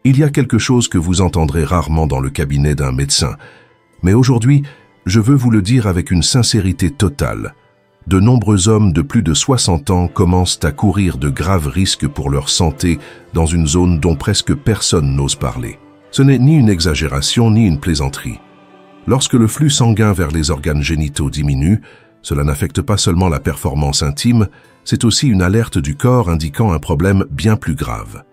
Il y a quelque chose que vous entendrez rarement dans le cabinet d'un médecin, mais aujourd'hui, je veux vous le dire avec une sincérité totale. De nombreux hommes de plus de 60 ans commencent à courir de graves risques pour leur santé dans une zone dont presque personne n'ose parler. Ce n'est ni une exagération ni une plaisanterie. Lorsque le flux sanguin vers les organes génitaux diminue, cela n'affecte pas seulement la performance intime, c'est aussi une alerte du corps indiquant un problème bien plus grave.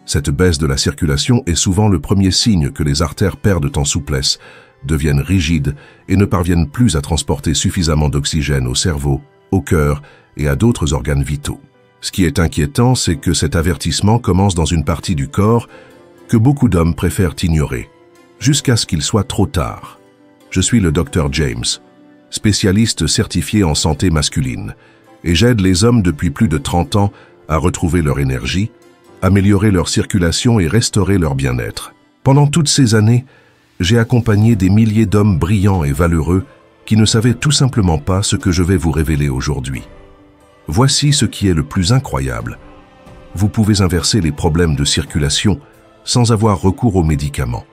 Cette baisse de la circulation est souvent le premier signe que les artères perdent en souplesse, deviennent rigides et ne parviennent plus à transporter suffisamment d'oxygène au cerveau, au cœur et à d'autres organes vitaux. Ce qui est inquiétant, c'est que cet avertissement commence dans une partie du corps que beaucoup d'hommes préfèrent ignorer, jusqu'à ce qu'il soit trop tard. Je suis le Dr James, spécialiste certifié en santé masculine, et j'aide les hommes depuis plus de 30 ans à retrouver leur énergie, améliorer leur circulation et restaurer leur bien-être. Pendant toutes ces années, j'ai accompagné des milliers d'hommes brillants et valeureux qui ne savaient tout simplement pas ce que je vais vous révéler aujourd'hui. Voici ce qui est le plus incroyable. Vous pouvez inverser les problèmes de circulation sans avoir recours aux médicaments.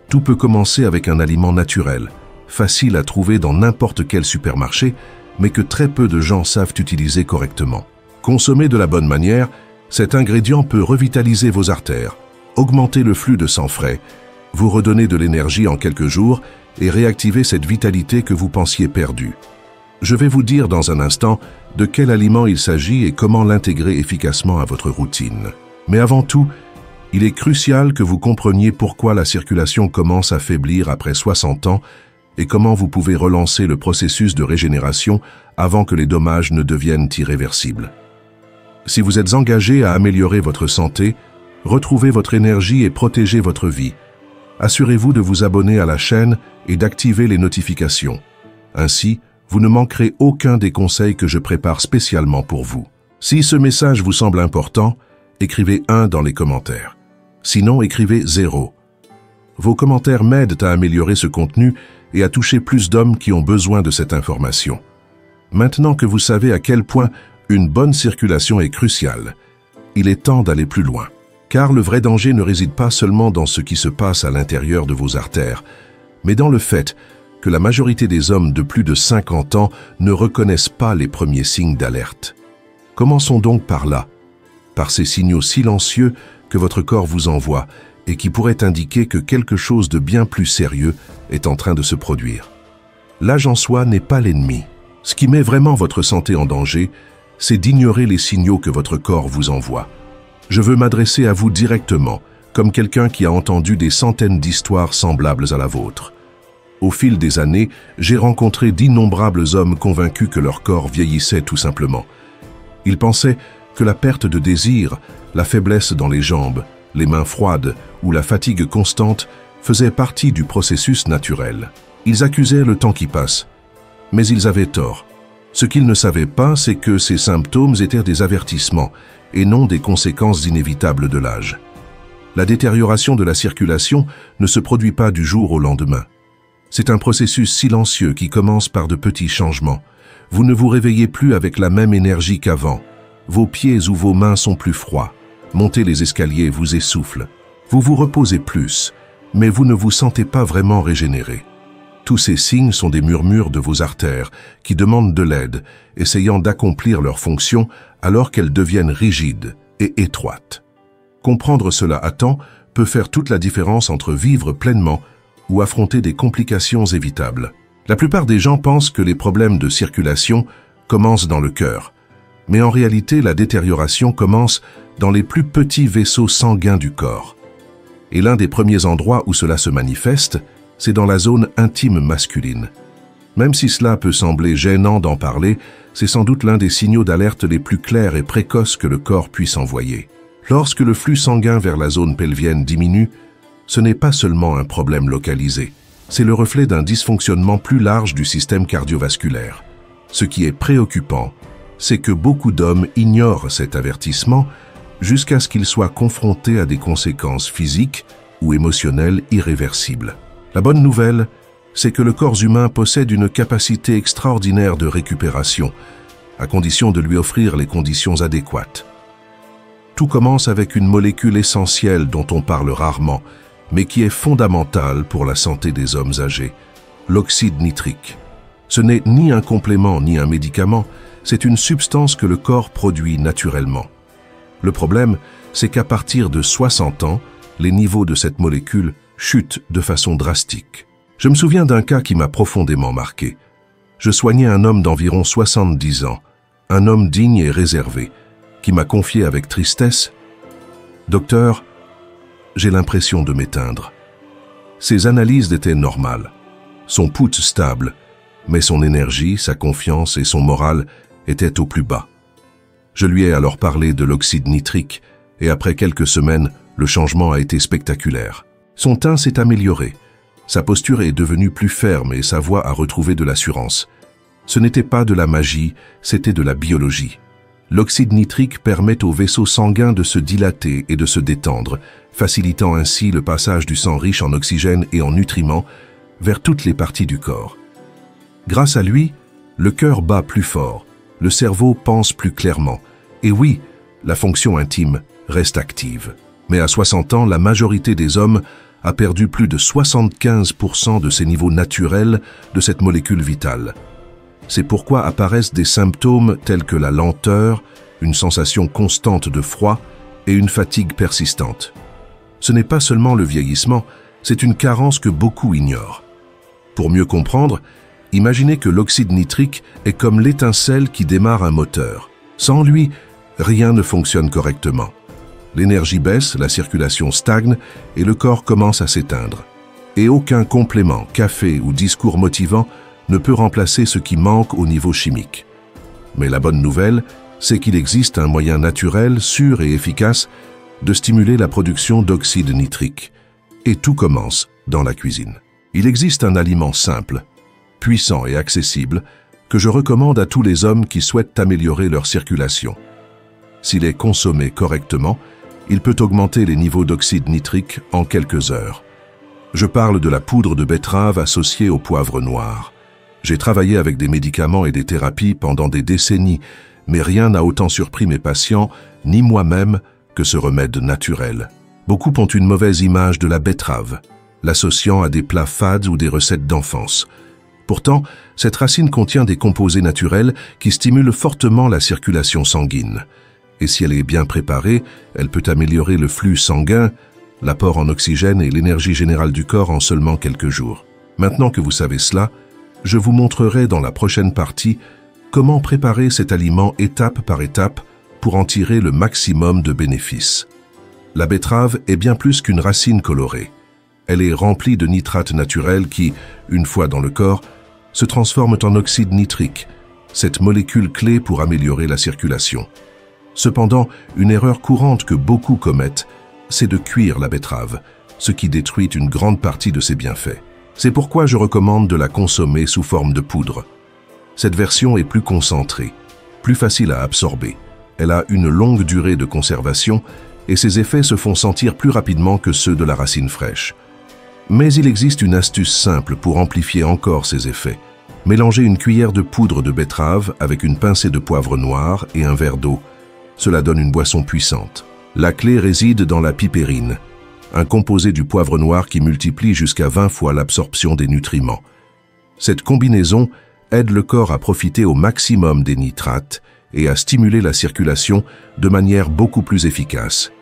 Tout peut commencer avec un aliment naturel, facile à trouver dans n'importe quel supermarché, mais que très peu de gens savent utiliser correctement. Consommé de la bonne manière, cet ingrédient peut revitaliser vos artères, augmenter le flux de sang frais, vous redonner de l'énergie en quelques jours et réactiver cette vitalité que vous pensiez perdue. Je vais vous dire dans un instant de quel aliment il s'agit et comment l'intégrer efficacement à votre routine. Mais avant tout, il est crucial que vous compreniez pourquoi la circulation commence à faiblir après 60 ans et comment vous pouvez relancer le processus de régénération avant que les dommages ne deviennent irréversibles. Si vous êtes engagé à améliorer votre santé, retrouver votre énergie et protéger votre vie, assurez-vous de vous abonner à la chaîne et d'activer les notifications. Ainsi, vous ne manquerez aucun des conseils que je prépare spécialement pour vous. Si ce message vous semble important, écrivez 1 dans les commentaires. Sinon, écrivez 0. Vos commentaires m'aident à améliorer ce contenu et à toucher plus d'hommes qui ont besoin de cette information. Maintenant que vous savez à quel point une bonne circulation est cruciale, il est temps d'aller plus loin. Car le vrai danger ne réside pas seulement dans ce qui se passe à l'intérieur de vos artères, mais dans le fait que la majorité des hommes de plus de 50 ans ne reconnaissent pas les premiers signes d'alerte. Commençons donc par là, par ces signaux silencieux que votre corps vous envoie et qui pourraient indiquer que quelque chose de bien plus sérieux est en train de se produire. L'âge en soi n'est pas l'ennemi. Ce qui met vraiment votre santé en danger, c'est d'ignorer les signaux que votre corps vous envoie. Je veux m'adresser à vous directement, comme quelqu'un qui a entendu des centaines d'histoires semblables à la vôtre. Au fil des années, j'ai rencontré d'innombrables hommes convaincus que leur corps vieillissait tout simplement. Ils pensaient que la perte de désir, la faiblesse dans les jambes, les mains froides ou la fatigue constante faisaient partie du processus naturel. Ils accusaient le temps qui passe, mais ils avaient tort. Ce qu'ils ne savaient pas, c'est que ces symptômes étaient des avertissements et non des conséquences inévitables de l'âge. La détérioration de la circulation ne se produit pas du jour au lendemain. C'est un processus silencieux qui commence par de petits changements. Vous ne vous réveillez plus avec la même énergie qu'avant. Vos pieds ou vos mains sont plus froids. Monter les escaliers vous essouffle. Vous vous reposez plus, mais vous ne vous sentez pas vraiment régénéré. Tous ces signes sont des murmures de vos artères qui demandent de l'aide, essayant d'accomplir leurs fonctions alors qu'elles deviennent rigides et étroites. Comprendre cela à temps peut faire toute la différence entre vivre pleinement ou affronter des complications évitables. La plupart des gens pensent que les problèmes de circulation commencent dans le cœur, mais en réalité la détérioration commence dans les plus petits vaisseaux sanguins du corps. Et l'un des premiers endroits où cela se manifeste, c'est dans la zone intime masculine. Même si cela peut sembler gênant d'en parler, c'est sans doute l'un des signaux d'alerte les plus clairs et précoces que le corps puisse envoyer. Lorsque le flux sanguin vers la zone pelvienne diminue, ce n'est pas seulement un problème localisé, c'est le reflet d'un dysfonctionnement plus large du système cardiovasculaire. Ce qui est préoccupant, c'est que beaucoup d'hommes ignorent cet avertissement jusqu'à ce qu'ils soient confrontés à des conséquences physiques ou émotionnelles irréversibles. La bonne nouvelle, c'est que le corps humain possède une capacité extraordinaire de récupération, à condition de lui offrir les conditions adéquates. Tout commence avec une molécule essentielle dont on parle rarement, mais qui est fondamentale pour la santé des hommes âgés, l'oxyde nitrique. Ce n'est ni un complément ni un médicament, c'est une substance que le corps produit naturellement. Le problème, c'est qu'à partir de 60 ans, les niveaux de cette molécule chutent de façon drastique. Je me souviens d'un cas qui m'a profondément marqué. Je soignais un homme d'environ 70 ans, un homme digne et réservé, qui m'a confié avec tristesse « Docteur, j'ai l'impression de m'éteindre. » Ses analyses étaient normales, son pouls stable, mais son énergie, sa confiance et son moral étaient au plus bas. Je lui ai alors parlé de l'oxyde nitrique et après quelques semaines, le changement a été spectaculaire. Son teint s'est amélioré, sa posture est devenue plus ferme et sa voix a retrouvé de l'assurance. Ce n'était pas de la magie, c'était de la biologie. L'oxyde nitrique permet aux vaisseaux sanguins de se dilater et de se détendre, facilitant ainsi le passage du sang riche en oxygène et en nutriments vers toutes les parties du corps. Grâce à lui, le cœur bat plus fort, le cerveau pense plus clairement, et oui, la fonction intime reste active. Mais à 60 ans, la majorité des hommes a perdu plus de 75% de ses niveaux naturels de cette molécule vitale. C'est pourquoi apparaissent des symptômes tels que la lenteur, une sensation constante de froid et une fatigue persistante. Ce n'est pas seulement le vieillissement, c'est une carence que beaucoup ignorent. Pour mieux comprendre, imaginez que l'oxyde nitrique est comme l'étincelle qui démarre un moteur. Sans lui, rien ne fonctionne correctement. L'énergie baisse, la circulation stagne et le corps commence à s'éteindre. Et aucun complément, café ou discours motivant ne peut remplacer ce qui manque au niveau chimique. Mais la bonne nouvelle, c'est qu'il existe un moyen naturel, sûr et efficace de stimuler la production d'oxyde nitrique. Et tout commence dans la cuisine. Il existe un aliment simple, puissant et accessible que je recommande à tous les hommes qui souhaitent améliorer leur circulation. S'il est consommé correctement, il peut augmenter les niveaux d'oxyde nitrique en quelques heures. Je parle de la poudre de betterave associée au poivre noir. J'ai travaillé avec des médicaments et des thérapies pendant des décennies, mais rien n'a autant surpris mes patients, ni moi-même, que ce remède naturel. Beaucoup ont une mauvaise image de la betterave, l'associant à des plats fades ou des recettes d'enfance. Pourtant, cette racine contient des composés naturels qui stimulent fortement la circulation sanguine. Et si elle est bien préparée, elle peut améliorer le flux sanguin, l'apport en oxygène et l'énergie générale du corps en seulement quelques jours. Maintenant que vous savez cela, je vous montrerai dans la prochaine partie comment préparer cet aliment étape par étape pour en tirer le maximum de bénéfices. La betterave est bien plus qu'une racine colorée. Elle est remplie de nitrates naturels qui, une fois dans le corps, se transforment en oxyde nitrique, cette molécule clé pour améliorer la circulation. Cependant, une erreur courante que beaucoup commettent, c'est de cuire la betterave, ce qui détruit une grande partie de ses bienfaits. C'est pourquoi je recommande de la consommer sous forme de poudre. Cette version est plus concentrée, plus facile à absorber. Elle a une longue durée de conservation et ses effets se font sentir plus rapidement que ceux de la racine fraîche. Mais il existe une astuce simple pour amplifier encore ces effets. Mélangez une cuillère de poudre de betterave avec une pincée de poivre noir et un verre d'eau. Cela donne une boisson puissante. La clé réside dans la pipérine, un composé du poivre noir qui multiplie jusqu'à 20 fois l'absorption des nutriments. Cette combinaison aide le corps à profiter au maximum des nitrates et à stimuler la circulation de manière beaucoup plus efficace.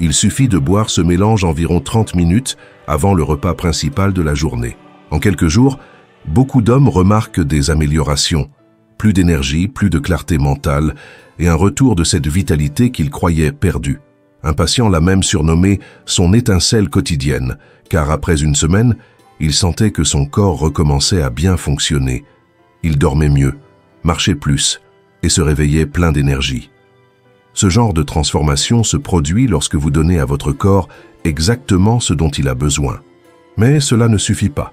Il suffit de boire ce mélange environ 30 minutes avant le repas principal de la journée. En quelques jours, beaucoup d'hommes remarquent des améliorations, plus d'énergie, plus de clarté mentale et un retour de cette vitalité qu'ils croyaient perdue. Un patient l'a même surnommé son étincelle quotidienne, car après une semaine, il sentait que son corps recommençait à bien fonctionner. Il dormait mieux, marchait plus et se réveillait plein d'énergie. Ce genre de transformation se produit lorsque vous donnez à votre corps exactement ce dont il a besoin. Mais cela ne suffit pas.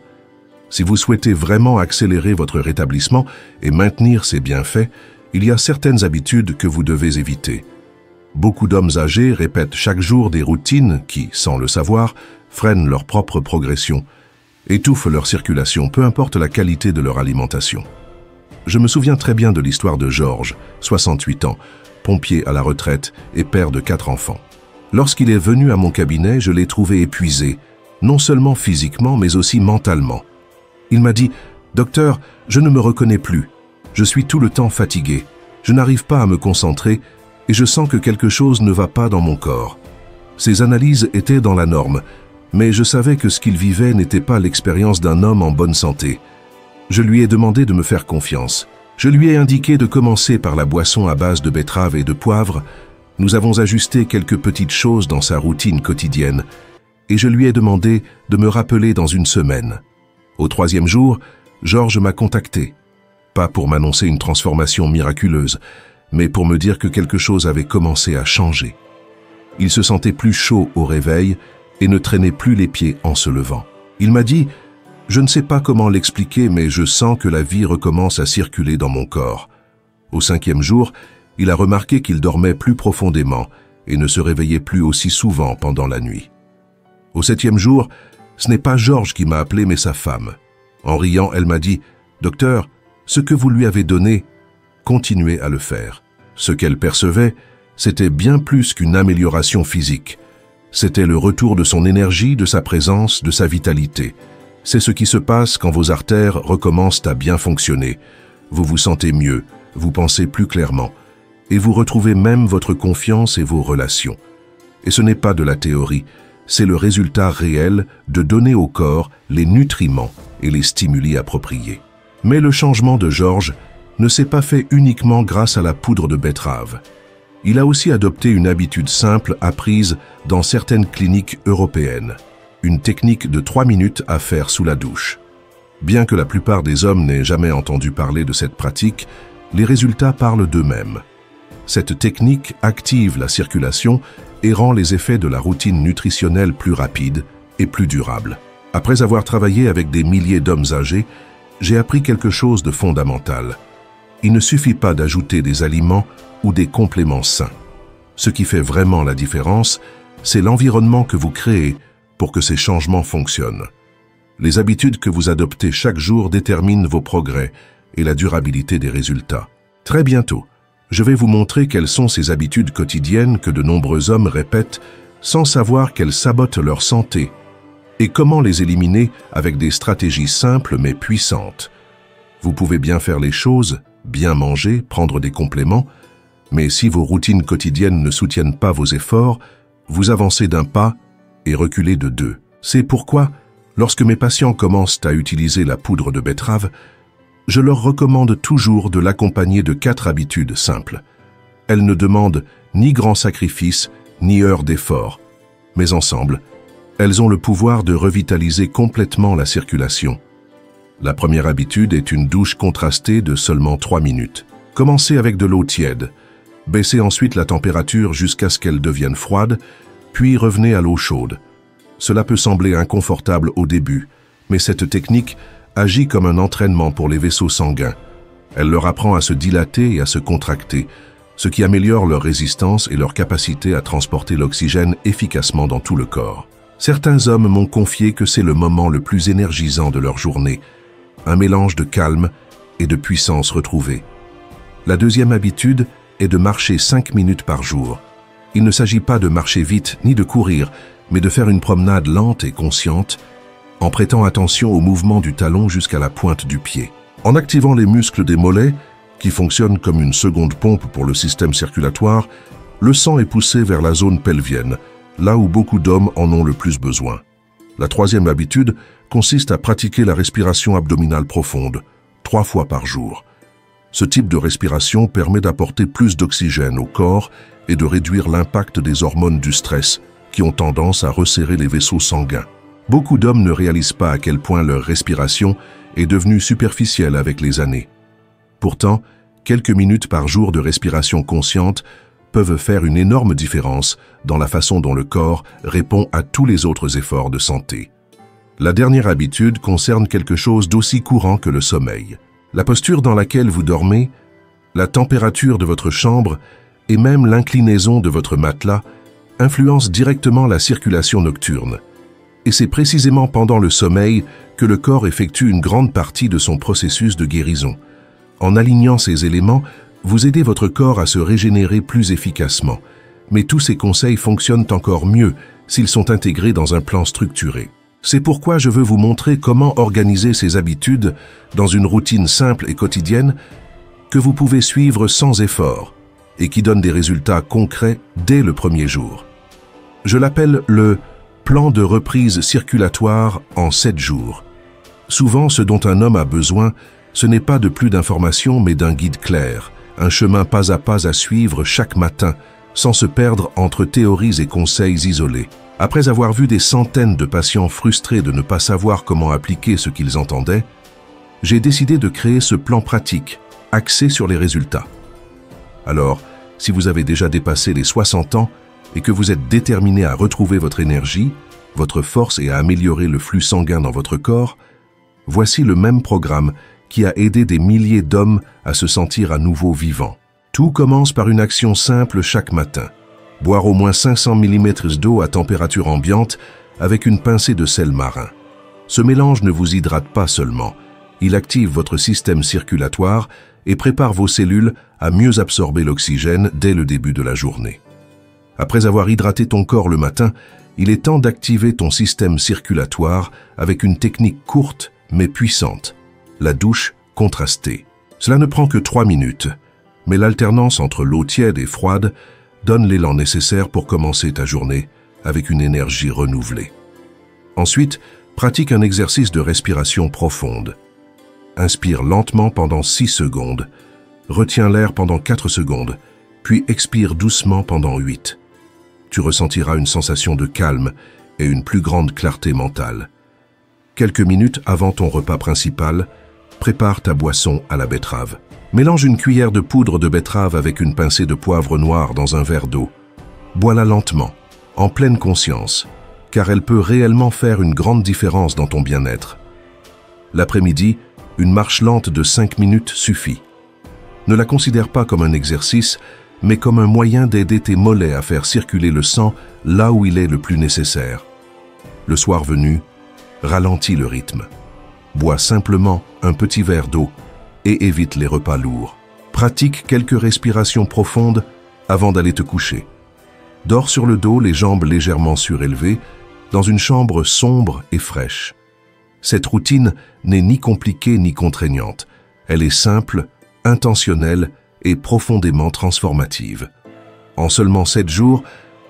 Si vous souhaitez vraiment accélérer votre rétablissement et maintenir ses bienfaits, il y a certaines habitudes que vous devez éviter. Beaucoup d'hommes âgés répètent chaque jour des routines qui, sans le savoir, freinent leur propre progression, étouffent leur circulation, peu importe la qualité de leur alimentation. Je me souviens très bien de l'histoire de Georges, 68 ans, pompier à la retraite et père de 4 enfants. Lorsqu'il est venu à mon cabinet, je l'ai trouvé épuisé, non seulement physiquement, mais aussi mentalement. Il m'a dit « Docteur, je ne me reconnais plus. Je suis tout le temps fatigué. Je n'arrive pas à me concentrer et je sens que quelque chose ne va pas dans mon corps. » Ses analyses étaient dans la norme, mais je savais que ce qu'il vivait n'était pas l'expérience d'un homme en bonne santé. Je lui ai demandé de me faire confiance. Je lui ai indiqué de commencer par la boisson à base de betterave et de poivre. Nous avons ajusté quelques petites choses dans sa routine quotidienne et je lui ai demandé de me rappeler dans une semaine. Au 3e jour, Georges m'a contacté. Pas pour m'annoncer une transformation miraculeuse, mais pour me dire que quelque chose avait commencé à changer. Il se sentait plus chaud au réveil et ne traînait plus les pieds en se levant. Il m'a dit « Je ne sais pas comment l'expliquer, mais je sens que la vie recommence à circuler dans mon corps. » Au 5e jour, il a remarqué qu'il dormait plus profondément et ne se réveillait plus aussi souvent pendant la nuit. Au 7e jour, ce n'est pas Georges qui m'a appelé, mais sa femme. En riant, elle m'a dit « Docteur, ce que vous lui avez donné, continuez à le faire. » Ce qu'elle percevait, c'était bien plus qu'une amélioration physique. C'était le retour de son énergie, de sa présence, de sa vitalité. C'est ce qui se passe quand vos artères recommencent à bien fonctionner. Vous vous sentez mieux, vous pensez plus clairement, et vous retrouvez même votre confiance et vos relations. Et ce n'est pas de la théorie, c'est le résultat réel de donner au corps les nutriments et les stimuli appropriés. Mais le changement de Georges ne s'est pas fait uniquement grâce à la poudre de betterave. Il a aussi adopté une habitude simple apprise dans certaines cliniques européennes, une technique de 3 minutes à faire sous la douche. Bien que la plupart des hommes n'aient jamais entendu parler de cette pratique, les résultats parlent d'eux-mêmes. Cette technique active la circulation et rend les effets de la routine nutritionnelle plus rapides et plus durables. Après avoir travaillé avec des milliers d'hommes âgés, j'ai appris quelque chose de fondamental. Il ne suffit pas d'ajouter des aliments ou des compléments sains. Ce qui fait vraiment la différence, c'est l'environnement que vous créez pour que ces changements fonctionnent. Les habitudes que vous adoptez chaque jour déterminent vos progrès et la durabilité des résultats. Très bientôt, je vais vous montrer quelles sont ces habitudes quotidiennes que de nombreux hommes répètent sans savoir qu'elles sabotent leur santé et comment les éliminer avec des stratégies simples mais puissantes. Vous pouvez bien faire les choses, bien manger, prendre des compléments, mais si vos routines quotidiennes ne soutiennent pas vos efforts, vous avancez d'un pas et reculez de 2. C'est pourquoi, lorsque mes patients commencent à utiliser la poudre de betterave, je leur recommande toujours de l'accompagner de 4 habitudes simples. Elles ne demandent ni grand sacrifice, ni heure d'effort, mais ensemble, elles ont le pouvoir de revitaliser complètement la circulation. La première habitude est une douche contrastée de seulement 3 minutes. Commencez avec de l'eau tiède. Baissez ensuite la température jusqu'à ce qu'elle devienne froide, puis revenez à l'eau chaude. Cela peut sembler inconfortable au début, mais cette technique agit comme un entraînement pour les vaisseaux sanguins. Elle leur apprend à se dilater et à se contracter, ce qui améliore leur résistance et leur capacité à transporter l'oxygène efficacement dans tout le corps. Certains hommes m'ont confié que c'est le moment le plus énergisant de leur journée, un mélange de calme et de puissance retrouvée. La deuxième habitude est de marcher 5 minutes par jour. Il ne s'agit pas de marcher vite ni de courir, mais de faire une promenade lente et consciente, en prêtant attention au mouvement du talon jusqu'à la pointe du pied. En activant les muscles des mollets, qui fonctionnent comme une seconde pompe pour le système circulatoire, le sang est poussé vers la zone pelvienne, là où beaucoup d'hommes en ont le plus besoin. La troisième habitude consiste à pratiquer la respiration abdominale profonde, 3 fois par jour. Ce type de respiration permet d'apporter plus d'oxygène au corps et de réduire l'impact des hormones du stress, qui ont tendance à resserrer les vaisseaux sanguins. Beaucoup d'hommes ne réalisent pas à quel point leur respiration est devenue superficielle avec les années. Pourtant, quelques minutes par jour de respiration consciente peuvent faire une énorme différence dans la façon dont le corps répond à tous les autres efforts de santé. La dernière habitude concerne quelque chose d'aussi courant que le sommeil. La posture dans laquelle vous dormez, la température de votre chambre et même l'inclinaison de votre matelas influencent directement la circulation nocturne. Et c'est précisément pendant le sommeil que le corps effectue une grande partie de son processus de guérison. En alignant ces éléments, Vous aidez votre corps à se régénérer plus efficacement, mais tous ces conseils fonctionnent encore mieux s'ils sont intégrés dans un plan structuré. C'est pourquoi je veux vous montrer comment organiser ces habitudes dans une routine simple et quotidienne que vous pouvez suivre sans effort et qui donne des résultats concrets dès le premier jour. Je l'appelle le plan de reprise circulatoire en 7 jours. Souvent, ce dont un homme a besoin, ce n'est pas de plus d'informations mais d'un guide clair, un chemin pas à pas à suivre chaque matin, sans se perdre entre théories et conseils isolés. Après avoir vu des centaines de patients frustrés de ne pas savoir comment appliquer ce qu'ils entendaient, j'ai décidé de créer ce plan pratique, axé sur les résultats. Alors, si vous avez déjà dépassé les 60 ans et que vous êtes déterminé à retrouver votre énergie, votre force et à améliorer le flux sanguin dans votre corps, voici le même programme qui a aidé des milliers d'hommes à se sentir à nouveau vivants. Tout commence par une action simple chaque matin. Boire au moins 500 ml d'eau à température ambiante avec une pincée de sel marin. Ce mélange ne vous hydrate pas seulement, il active votre système circulatoire et prépare vos cellules à mieux absorber l'oxygène dès le début de la journée. Après avoir hydraté ton corps le matin, il est temps d'activer ton système circulatoire avec une technique courte mais puissante, la douche contrastée. Cela ne prend que 3 minutes, mais l'alternance entre l'eau tiède et froide donne l'élan nécessaire pour commencer ta journée avec une énergie renouvelée. Ensuite, pratique un exercice de respiration profonde. Inspire lentement pendant 6 secondes, retiens l'air pendant 4 secondes, puis expire doucement pendant 8. Tu ressentiras une sensation de calme et une plus grande clarté mentale. Quelques minutes avant ton repas principal, prépare ta boisson à la betterave. Mélange une cuillère de poudre de betterave avec une pincée de poivre noir dans un verre d'eau. Bois-la lentement, en pleine conscience, car elle peut réellement faire une grande différence dans ton bien-être. L'après-midi, une marche lente de 5 minutes suffit. Ne la considère pas comme un exercice, mais comme un moyen d'aider tes mollets à faire circuler le sang là où il est le plus nécessaire. Le soir venu, ralentis le rythme. Bois simplement un petit verre d'eau et évite les repas lourds. Pratique quelques respirations profondes avant d'aller te coucher. Dors sur le dos, les jambes légèrement surélevées, dans une chambre sombre et fraîche. Cette routine n'est ni compliquée ni contraignante. Elle est simple, intentionnelle et profondément transformative. En seulement 7 jours,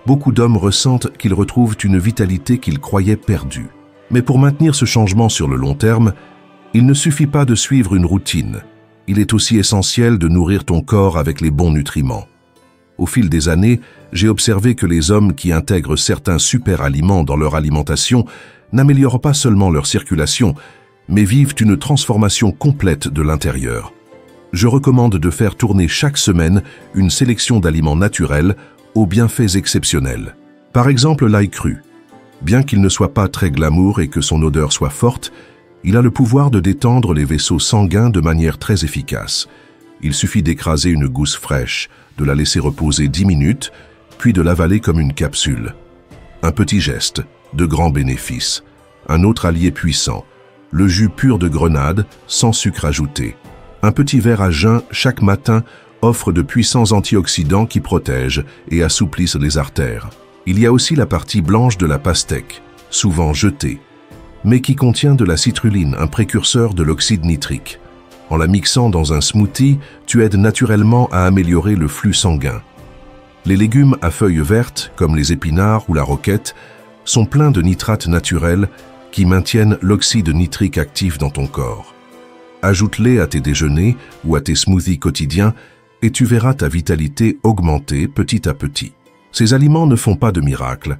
beaucoup d'hommes ressentent qu'ils retrouvent une vitalité qu'ils croyaient perdue. Mais pour maintenir ce changement sur le long terme, il ne suffit pas de suivre une routine. Il est aussi essentiel de nourrir ton corps avec les bons nutriments. Au fil des années, j'ai observé que les hommes qui intègrent certains super-aliments dans leur alimentation n'améliorent pas seulement leur circulation, mais vivent une transformation complète de l'intérieur. Je recommande de faire tourner chaque semaine une sélection d'aliments naturels aux bienfaits exceptionnels. Par exemple, l'ail cru. Bien qu'il ne soit pas très glamour et que son odeur soit forte, il a le pouvoir de détendre les vaisseaux sanguins de manière très efficace. Il suffit d'écraser une gousse fraîche, de la laisser reposer 10 minutes, puis de l'avaler comme une capsule. Un petit geste, de grands bénéfices. Un autre allié puissant, le jus pur de grenade, sans sucre ajouté. Un petit verre à jeun chaque matin offre de puissants antioxydants qui protègent et assouplissent les artères. Il y a aussi la partie blanche de la pastèque, souvent jetée, mais qui contient de la citrulline, un précurseur de l'oxyde nitrique. En la mixant dans un smoothie, tu aides naturellement à améliorer le flux sanguin. Les légumes à feuilles vertes, comme les épinards ou la roquette, sont pleins de nitrates naturels qui maintiennent l'oxyde nitrique actif dans ton corps. Ajoute-les à tes déjeuners ou à tes smoothies quotidiens et tu verras ta vitalité augmenter petit à petit. Ces aliments ne font pas de miracle,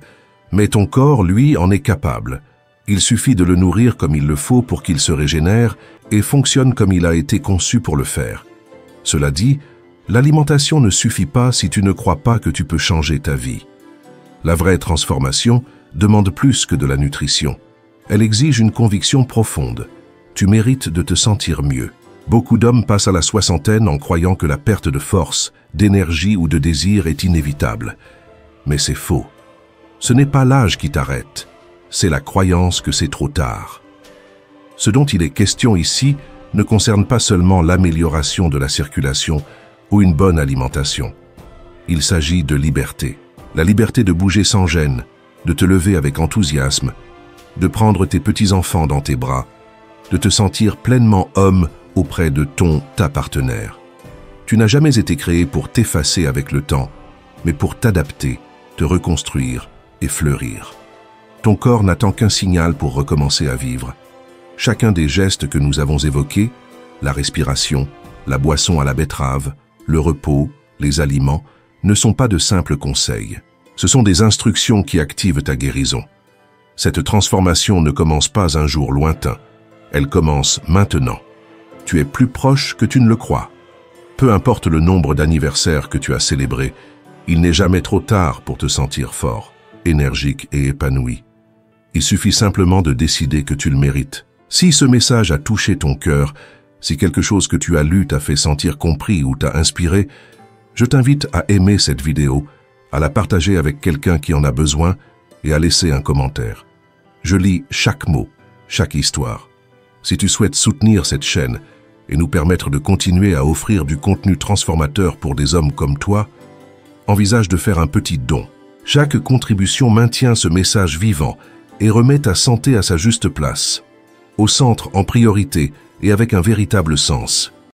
mais ton corps, lui, en est capable. Il suffit de le nourrir comme il le faut pour qu'il se régénère et fonctionne comme il a été conçu pour le faire. Cela dit, l'alimentation ne suffit pas si tu ne crois pas que tu peux changer ta vie. La vraie transformation demande plus que de la nutrition. Elle exige une conviction profonde. Tu mérites de te sentir mieux. Beaucoup d'hommes passent à la soixantaine en croyant que la perte de force, d'énergie ou de désir est inévitable. Mais c'est faux. Ce n'est pas l'âge qui t'arrête, c'est la croyance que c'est trop tard. Ce dont il est question ici ne concerne pas seulement l'amélioration de la circulation ou une bonne alimentation. Il s'agit de liberté. La liberté de bouger sans gêne, de te lever avec enthousiasme, de prendre tes petits-enfants dans tes bras, de te sentir pleinement homme auprès de ta partenaire. Tu n'as jamais été créé pour t'effacer avec le temps, mais pour t'adapter, te reconstruire et fleurir. Ton corps n'attend qu'un signal pour recommencer à vivre. Chacun des gestes que nous avons évoqués, la respiration, la boisson à la betterave, le repos, les aliments, ne sont pas de simples conseils. Ce sont des instructions qui activent ta guérison. Cette transformation ne commence pas un jour lointain. Elle commence maintenant. Tu es plus proche que tu ne le crois. Peu importe le nombre d'anniversaires que tu as célébrés, il n'est jamais trop tard pour te sentir fort, énergique et épanoui. Il suffit simplement de décider que tu le mérites. Si ce message a touché ton cœur, si quelque chose que tu as lu t'a fait sentir compris ou t'a inspiré, je t'invite à aimer cette vidéo, à la partager avec quelqu'un qui en a besoin et à laisser un commentaire. Je lis chaque mot, chaque histoire. Si tu souhaites soutenir cette chaîne et nous permettre de continuer à offrir du contenu transformateur pour des hommes comme toi, envisage de faire un petit don. Chaque contribution maintient ce message vivant et remet ta santé à sa juste place, au centre en priorité et avec un véritable sens.